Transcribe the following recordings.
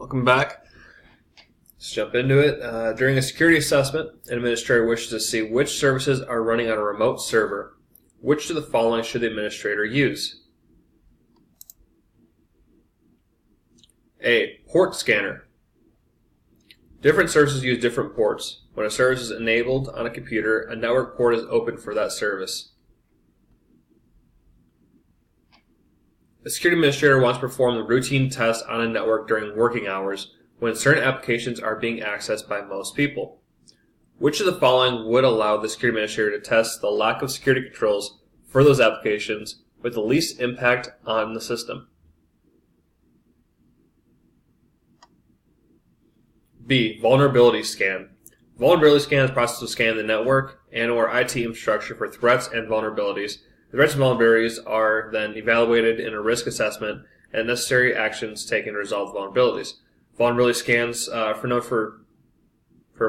Welcome back. Let's jump into it. During a security assessment, an administrator wishes to see which services are running on a remote server. Which of the following should the administrator use? A. Port scanner. Different services use different ports. When a service is enabled on a computer, a network port is open for that service. A security administrator wants to perform the routine test on a network during working hours when certain applications are being accessed by most people. Which of the following would allow the security administrator to test the lack of security controls for those applications with the least impact on the system? B. Vulnerability scan. Vulnerability scan is a process of scanning the network and or IT infrastructure for threats and vulnerabilities. The threats and vulnerabilities are then evaluated in a risk assessment and necessary actions taken to resolve the vulnerabilities. Vulnerability scans are known for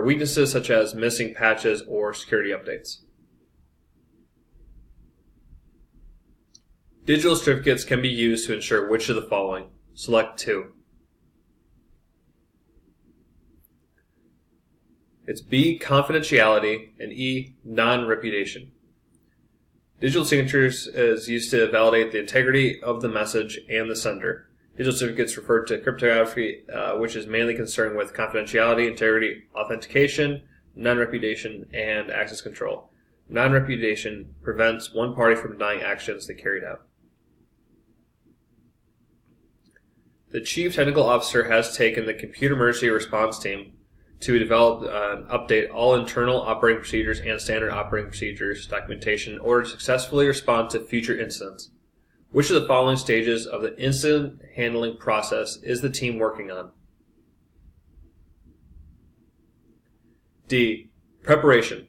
weaknesses such as missing patches or security updates. Digital certificates can be used to ensure which of the following. Select 2. It's B. Confidentiality, and E. Non-repudiation. Digital signatures is used to validate the integrity of the message and the sender. Digital certificates refer to cryptography, which is mainly concerned with confidentiality, integrity, authentication, non-repudiation, and access control. Non-repudiation prevents one party from denying actions they carried out. The Chief Technical Officer has taken the Computer Emergency Response Team to develop and update all internal operating procedures and standard operating procedures documentation in order to successfully respond to future incidents. Which of the following stages of the incident handling process is the team working on? D. Preparation.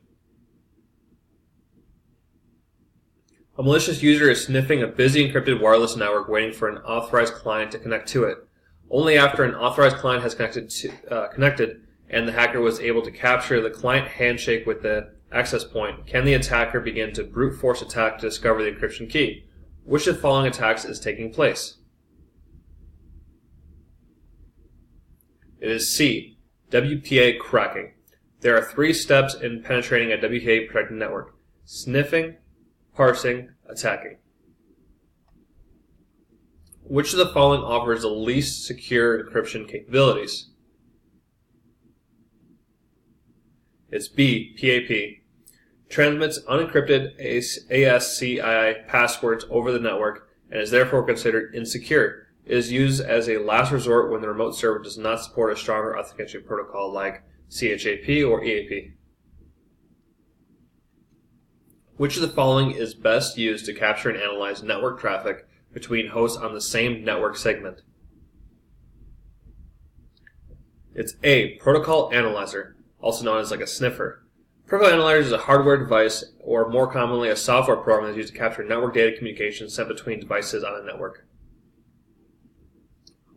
A malicious user is sniffing a busy encrypted wireless network waiting for an authorized client to connect to it. Only after an authorized client has connected and the hacker was able to capture the client handshake with the access point, can the attacker begin to brute force attack to discover the encryption key? Which of the following attacks is taking place? It is C. WPA cracking. There are 3 steps in penetrating a WPA protected network: sniffing, parsing, attacking. Which of the following offers the least secure encryption capabilities? It's B. PAP. Transmits unencrypted ASCII passwords over the network and is therefore considered insecure. It is used as a last resort when the remote server does not support a stronger authentication protocol like CHAP or EAP. Which of the following is best used to capture and analyze network traffic between hosts on the same network segment? It's A. Protocol analyzer, also known as like a sniffer. Protocol analyzer is a hardware device, or more commonly a software program that is used to capture network data communications sent between devices on a network.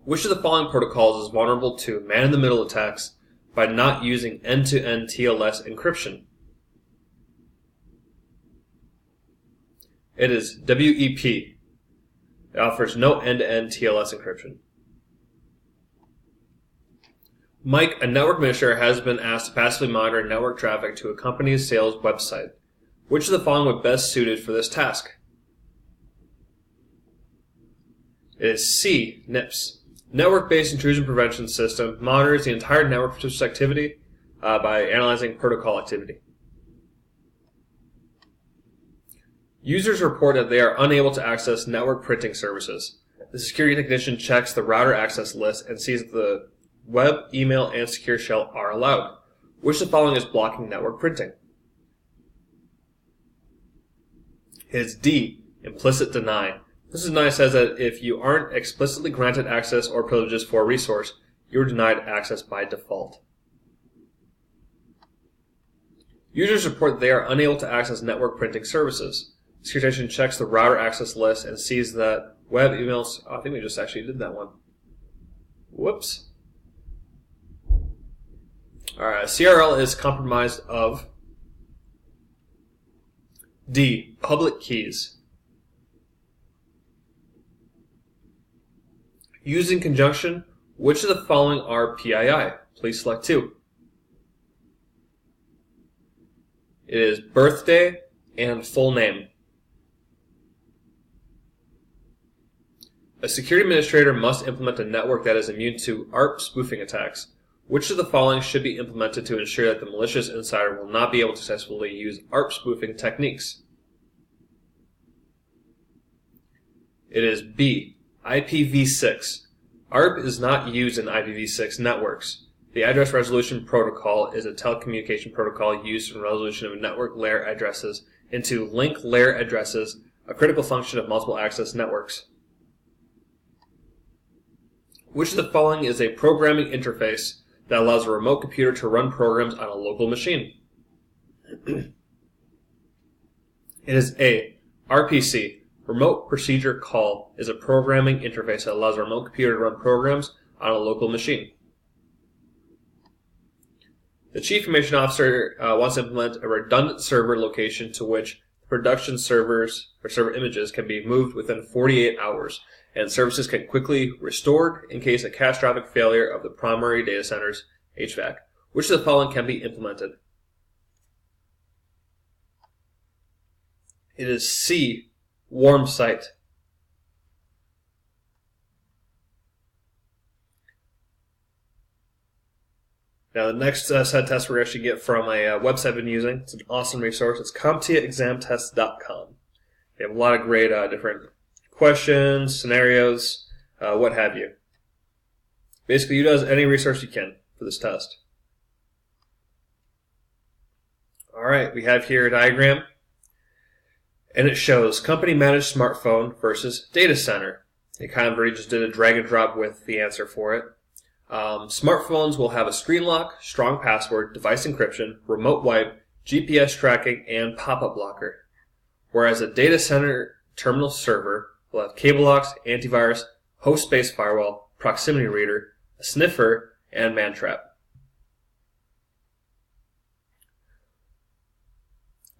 Which of the following protocols is vulnerable to man-in-the-middle attacks by not using end-to-end TLS encryption? It is WEP. It offers no end-to-end TLS encryption. Mike, a network administrator, has been asked to passively monitor network traffic to a company's sales website. Which of the following would best suited for this task? It is C. NIPS. Network-based intrusion prevention system monitors the entire network participants' activity by analyzing protocol activity. Users report that they are unable to access network printing services. The security technician checks the router access list and sees that the web, email, and secure shell are allowed. Which of the following is blocking network printing? It is D. Implicit deny. This deny says that if you aren't explicitly granted access or privileges for a resource, you are denied access by default. Users report that they are unable to access network printing services. The security technician checks the router access list and sees that web, emails... Oh, I think we just actually did that one. Whoops. Alright, CRL is compromised of D. Public keys. Used in conjunction Which of the following are PII? Please select 2. It is birthday and full name. A security administrator must implement a network that is immune to ARP spoofing attacks. Which of the following should be implemented to ensure that the malicious insider will not be able to successfully use ARP spoofing techniques? It is B, IPv6. ARP is not used in IPv6 networks. The Address Resolution Protocol is a telecommunication protocol used for resolution of network layer addresses into link layer addresses, a critical function of multiple access networks. Which of the following is a programming interface that allows a remote computer to run programs on a local machine? It is A, RPC. Remote Procedure Call is a programming interface that allows a remote computer to run programs on a local machine. The Chief Information Officer wants to implement a redundant server location to which production servers or server images can be moved within 48 hours, and services can quickly restored in case of catastrophic failure of the primary data center's HVAC. Which of the following can be implemented? It is C, Warm Site. Now the next set of tests we're going to actually get from a website I've been using. It's an awesome resource. It's CompTIAexamtest.com. They have a lot of great different questions, scenarios, what have you. Basically, utilize any resource you can for this test. Alright, we have here a diagram, and it shows company managed smartphone versus data center. They kind of already just did a drag and drop with the answer for it. Smartphones will have a screen lock, strong password, device encryption, remote wipe, GPS tracking, and pop-up blocker. Whereas a data center terminal server will have cable locks, antivirus, host-based firewall, proximity reader, a sniffer, and man trap.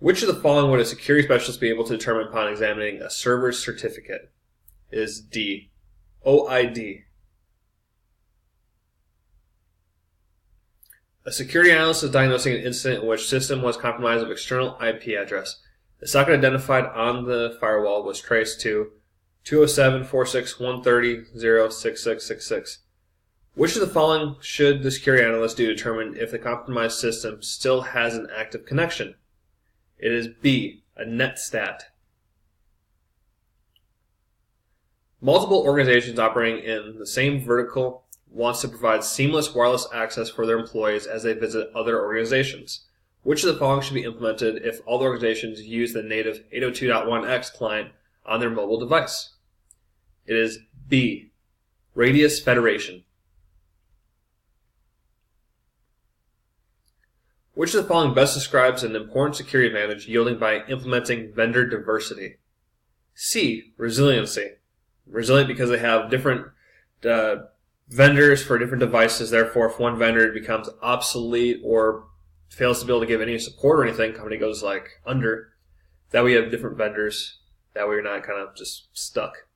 Which of the following would a security specialist be able to determine upon examining a server's certificate? Is D, OID. A security analyst is diagnosing an incident in which system was compromised of external IP address. The socket identified on the firewall was traced to 207.46.130.0.6666. Which of the following should the security analyst do to determine if the compromised system still has an active connection? It is B, a netstat. Multiple organizations operating in the same vertical wants to provide seamless wireless access for their employees as they visit other organizations. Which of the following should be implemented if all the organizations use the native 802.1x client on their mobile device? It is B, Radius Federation. Which of the following best describes an important security advantage yielding by implementing vendor diversity? C, resiliency. Resilient because they have different vendors for different devices. Therefore, if one vendor becomes obsolete or fails to be able to give any support or anything, company goes under, that we have different vendors. That way you're not kind of just stuck.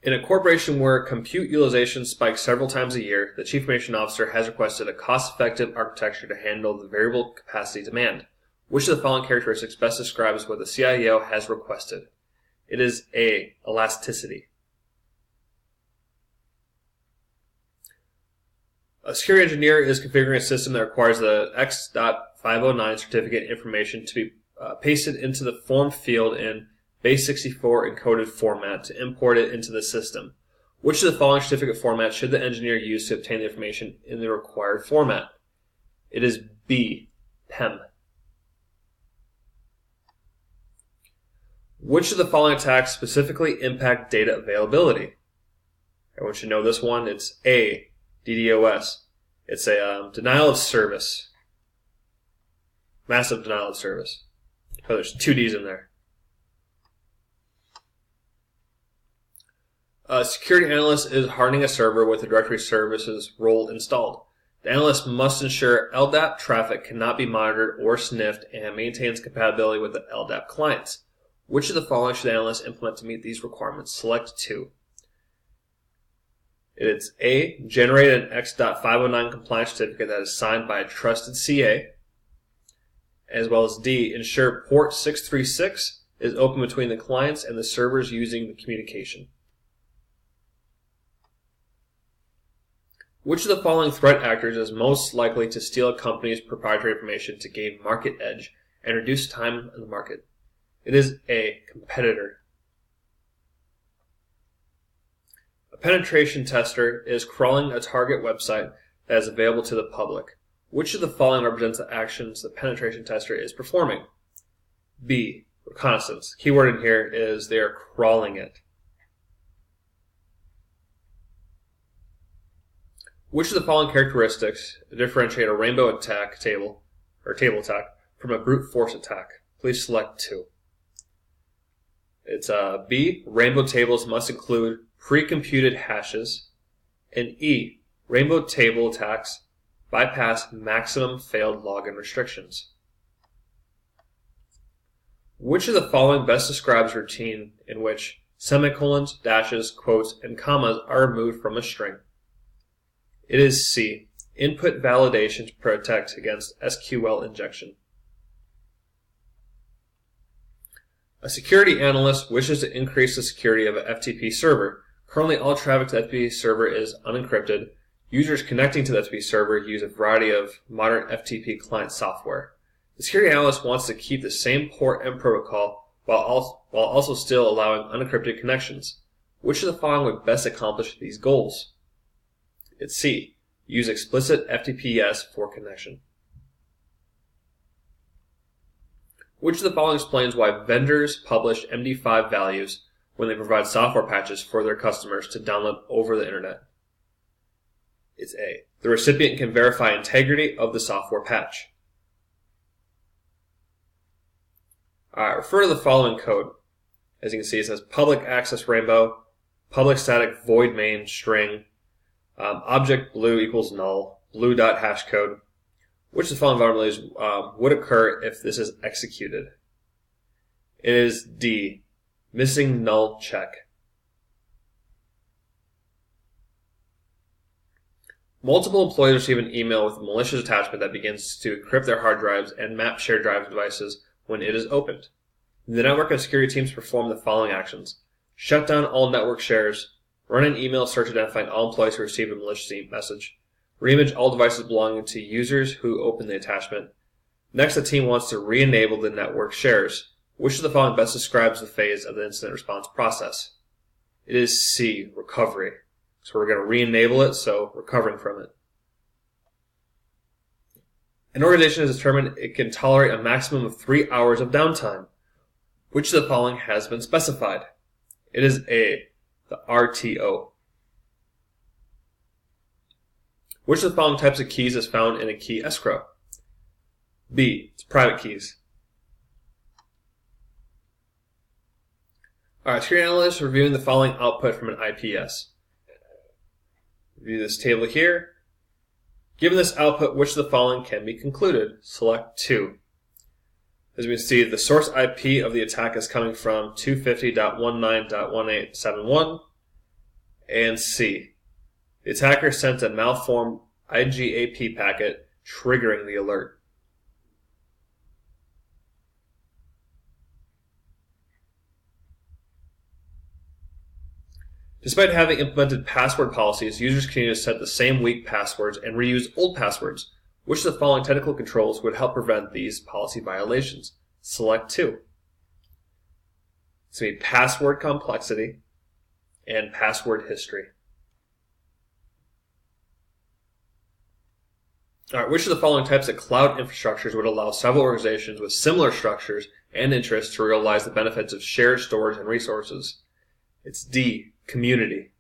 In a corporation where compute utilization spikes several times a year, the Chief Information Officer has requested a cost-effective architecture to handle the variable capacity demand. Which of the following characteristics best describes what the CIO has requested? It is A, elasticity. A security engineer is configuring a system that requires the X.509 certificate information to be pasted into the form field in base64 encoded format to import it into the system. Which of the following certificate formats should the engineer use to obtain the information in the required format? It is B, PEM. Which of the following attacks specifically impact data availability? Everyone should know this one. It's A, DDoS. It's a denial of service. Massive denial of service. Oh, there's 2 Ds in there. A security analyst is hardening a server with the directory services role installed. The analyst must ensure LDAP traffic cannot be monitored or sniffed and maintains compatibility with the LDAP clients. Which of the following should the analyst implement to meet these requirements? Select 2. It's A, generate an X.509 compliance certificate that is signed by a trusted CA, as well as D, ensure port 636 is open between the clients and the servers using the communication. Which of the following threat actors is most likely to steal a company's proprietary information to gain market edge and reduce time in the market? It is A, competitor. A penetration tester is crawling a target website that is available to the public. Which of the following represents the actions the penetration tester is performing? B, reconnaissance. Keyword in here is they are crawling it. Which of the following characteristics differentiate a rainbow attack table attack from a brute force attack? Please select 2. It's B, rainbow tables must include pre-computed hashes, and E, rainbow table attacks bypass maximum failed login restrictions. Which of the following best describes routine in which semicolons, dashes, quotes, and commas are removed from a string? It is C, input validation to protect against SQL injection. A security analyst wishes to increase the security of an FTP server. Currently, all traffic to the FTP server is unencrypted. Users connecting to the FTP server use a variety of modern FTP client software. The security analyst wants to keep the same port and protocol while also still allowing unencrypted connections. Which of the following would best accomplish these goals? It's C, use explicit FTPS for connection. Which of the following explains why vendors publish MD5 values when they provide software patches for their customers to download over the internet? It's A, the recipient can verify integrity of the software patch. Alright, refer to the following code. As you can see, it says public access rainbow, public static void main string, object blue equals null, blue dot hash code. Which of the following vulnerabilities would occur if this is executed? It is D, missing null check. Multiple employees receive an email with a malicious attachment that begins to encrypt their hard drives and map shared drive devices when it is opened. The network and security teams perform the following actions: shut down all network shares, run an email search identifying all employees who received a malicious message, reimage all devices belonging to users who opened the attachment. Next, the team wants to re-enable the network shares. Which of the following best describes the phase of the incident response process? It is C, recovery. So we're going to re-enable it, so recovering from it. An organization has determined it can tolerate a maximum of 3 hours of downtime. Which of the following has been specified? It is A, the RTO. Which of the following types of keys is found in a key escrow? B, it's private keys. Alright, security analyst reviewing the following output from an IPS. Review this table here. Given this output, which of the following can be concluded? Select 2. As we can see, the source IP of the attack is coming from 250.19.1871, and C. The attacker sent a malformed IGAP packet, triggering the alert. Despite having implemented password policies, users continue to set the same weak passwords and reuse old passwords. Which of the following technical controls would help prevent these policy violations? Select 2. It's going to be password complexity and password history. Alright, which of the following types of cloud infrastructures would allow several organizations with similar structures and interests to realize the benefits of shared storage and resources? It's D, community.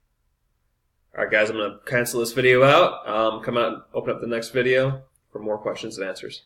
Alright guys, I'm going to cancel this video out, come out and open up the next video for more questions and answers.